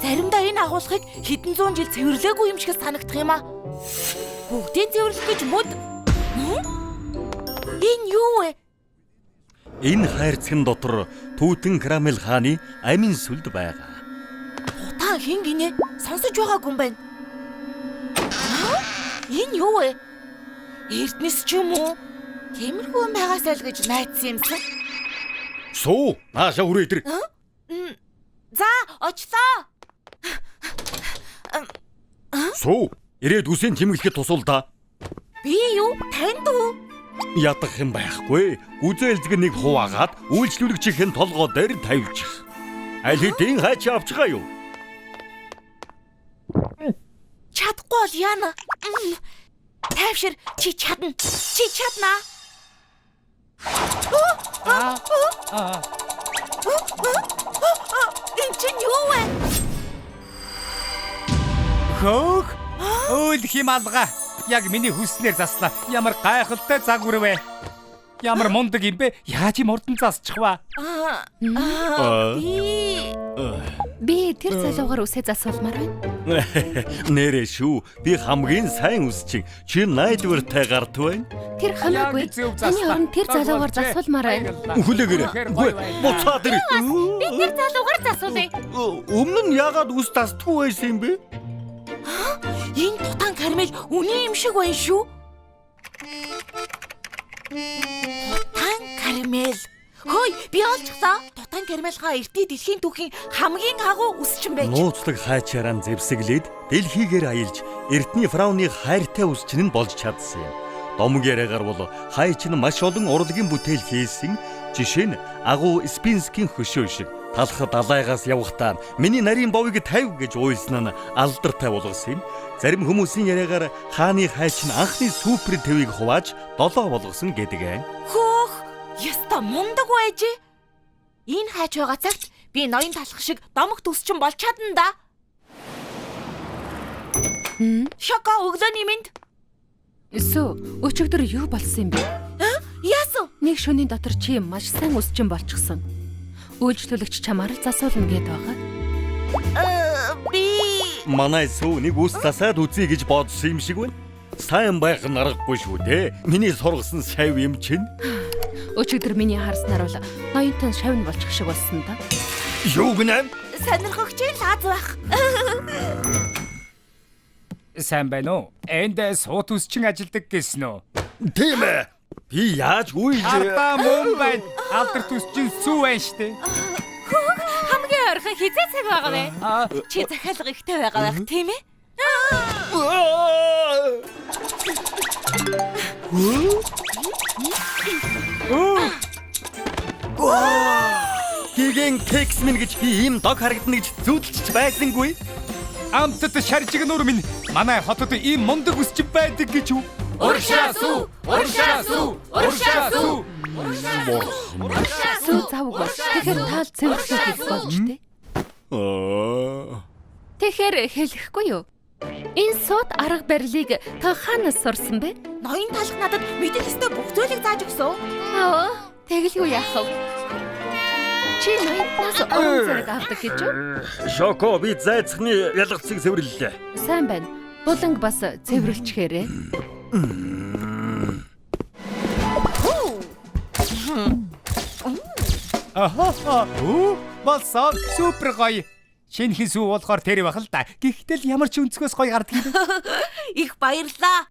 Заримдаа энэ агуулгыг хэдэн зуун жил цэвэрлээгүй юм шиг санагдах юм аа. Бүгдийг цэвэрлэх гэж мод. Энэ юу вэ? Энэ хайрцагын дотор Түүтэн Карамел хааны амин сүлд байгаа. Та хин гинэ? Сонсож байгаагүй юм байна. Энэ юу вэ? Эрдэнэс ч юм уу? Тиймэрхүү юм байгаасаа л гэж найдсан юмсан. Суу, нааша хүрээ дээр. За, очлоо. Суу, ирээд үсийн тэмэглэхэд тусал да. Би юу? Танд уу? Ядах юм байхгүй. Үзээлзэг нэг хуваагаад үйлчлүүлэгчийн толгой дээр тавьчих. Аль хэдийн хаач авчихаа юу? Чадахгүй бол яана. Тайвшир чи чадна. Чи чадна. Энэ чинь юу вэ? Хөөх! Өөлх юм алга. Яг миний хүснээр заслаа. Ямар гайхалтай загвар вэ? Ямар мундаг юм бэ? Яаж юм урдан засчихваа? Би тэр залуугаар үсээ засуулмаар байна. Нэрээ шүү. Би хамгийн сайн үсчин. Чи найдвартай гарт байна. Тэр хамаагүй. Таны орон тэр залуугаар засуулмаар байна. Хүлээгээрэй. Үгүй, буцаад ир. Би тэр залуугаар засуулъя. Өмнө нь яагаад үс тасдгүй байсан юм бэ? Энэ Тутан Карамел үний юм шиг байна шүү. Тутан Карамел. Хөөе, би олчихлаа. Тутан Карамелга эртний дэлхийн түүхийн хамгийн агуу үсчин байж. Нууцлаг хайчаараа зэвсэглээд дэлхийгээр аялж эртний фрауны хайртай үсчин нь болж чадсан юм. Домог яриагаар бол хайч нь маш олон урлагийн бүтээл хийсэн. Жишээ нь агуу Спинскийн хөшөө шиг талх далайгаас явахдаа миний нарийн бовыг тавь гэж уйлсан нь алдартай болгосон юм. Зарим хүмүүсийн яриагаар хааны хайч нь анхны супер твийг хувааж долоо болгосон гэдэг юм. Хөөх, яста мундаг байж. Энэ хайч байгаа цагт би ноён талах шиг домогт үсчин болж чадна да. Шоко өглөөний минь. Сүү, өчигдөр юу болсон юм бэ? Яасан? Нэг шөнийн дотор чи маш сайн үсчин болчихсон. Үйлчлүүлэгч чамаар л засуулна гээд байгаа. Би Манай сүү нэг үс засаад үзье гэж бодсон юм шиг байна. Сайн байх нь аргагүй шүү дээ. Миний сургасан шав юм чинь. Өчигдөр миний харснаар бол ноёнтон шавн болчих шиг болсон да. Юу гэнэ? сонирхогч лаз байх. Сайн байна уу? Энд суут үсчин ажилдаг гэсэн үү? Тийм ээ. Би яаж үйл Ардаа мөн байна. Алдарт үсчин сүү байна штэ. Хамгийн ойрхон хизээ цаг байгаа вэ? Чи захиалга ихтэй байгаа байх тийм ээ? Гиген кекс минь гэж би ийм дог харагдана гэж зүудэлж байсангүй. Амтд шаржиг нуур минь манай хотод ийм мундаг үсчин байдаг гэж үү? Уршаасуу! Сүү завгүй. Тэгэхээр таал цэвэрлэх хийх болж тээ. Тэгэхээр хэлэхгүй юу? Энэ сууд арга барилыг та хаанаас сурсан бэ? Ноён талх надад мэдэх ёстой бүх зүйлийг зааж өгсөн. Тэгэл юу яах вэ? Чи ноёнтнаас уран зэрэг авдаг гэж үү? Шоко би зайцхны ялгцыг цэвэрлэлээ. Сайн байна. Буланг бас цэвэрлчихээрээ. Болсон супер гоё. Шинэхэн сүү болохоор тэр байх л да. Гэхдээ л ямар ч өнцгөөс гоё гардаг юм. Их баярлаа.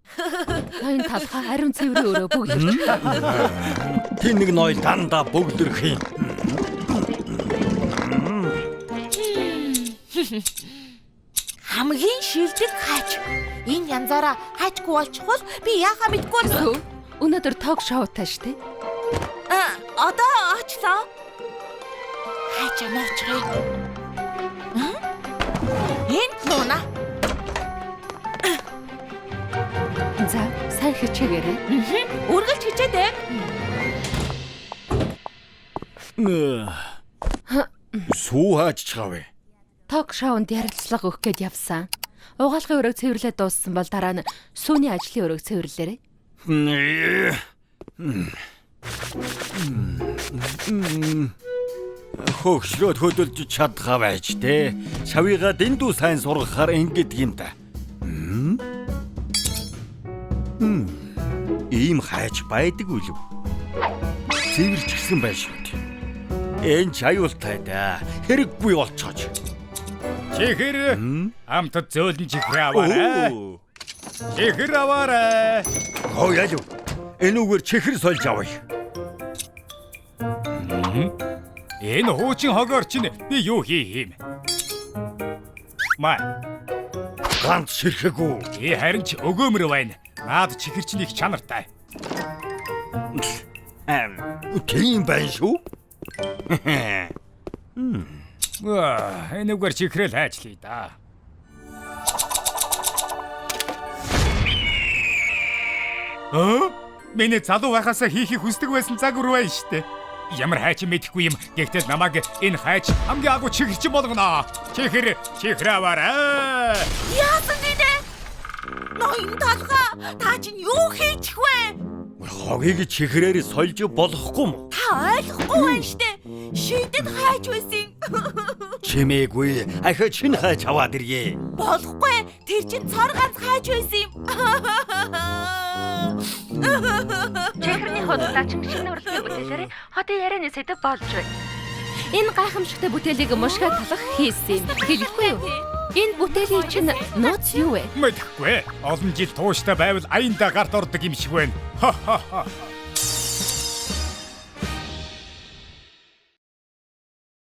Ноён талхаа ариун цэврийн өрөө бүгд. Тин нэг ноёл дандаа бөгдөрөх юм. Хамгийн шилдэг хайч. Энэ янзаараа хайчгүй болчихвол би яахаа мэдгүй л. Сүү, өнөөдөр ток шоутай штэ. Одоо очлоо. Хайч амаачихъя. Энэ луна. За, сайн хичээгээрэй. Үргэлж хичээдэг. Сүү хаач чавэ. Ток шоунд ярилцлага өгөх гээд явсан. Угаалгын өрөөг цэвэрлээд дууссан бол дараа нь сүүний ажлын өрөөг цэвэрлээрэй. Хөгшлөөд хөдөлж чадхаа байж те. Шавьяга дэндүү сайн сургахаар ингэдэг юм да. Ийм хайж байдаг үлв. Цэвэрч гисэн байх шүү дээ. Энэ ч аюултай да. Хэрэггүй болцооч. Чихэр амтд зөөлөн чихэр аваарай. Чихэр аваарай. Хоо яа. Энэ үгээр чихэр сольж авъя. Энэ хуучин хогоор чинь би юу хийм? Маа, Ганц ширхэгүү. харин ч өгөөмөр байна. Наад чихэр чинь их чанартай. Тийм байна шүү. Энэ үгээр чихрэл хайчлаа да. Миний залуу байхасаа хийхийг хүсдэг байсан загвар байна штэ. Ямар хайч мэдэхгүй юм. Гэхдээ намайг энэ хайч хамгийн агуу чихэрч болгоно. Чихэр аваарай. Яасан гээ? Ноён талхаа та чинь юу хийчих вэ? Хогийг чихрээр сольж болохгүй юм. Та ойлгохгүй байна штэ. Шийдэд хайж байсан. Чимээгүй. Ахаа чин хайж аваад ирье. Болохгүй. Тэр чинь цор ганц хайж байсан юм. Чихэрний худалдаачин шинэ урлагийн бүтээлээр хотын ярианы сэдэв болж байна. Энэ гайхамшигтай бүтээлийг мушгаа талах хийсэн юм. Хэлэхгүй юу? Энэ бүтээлийн чинь нууц юу вэ? Мэдэхгүй. Олон жил тууштай байвал аяндаа гарт ордог юм шиг байна.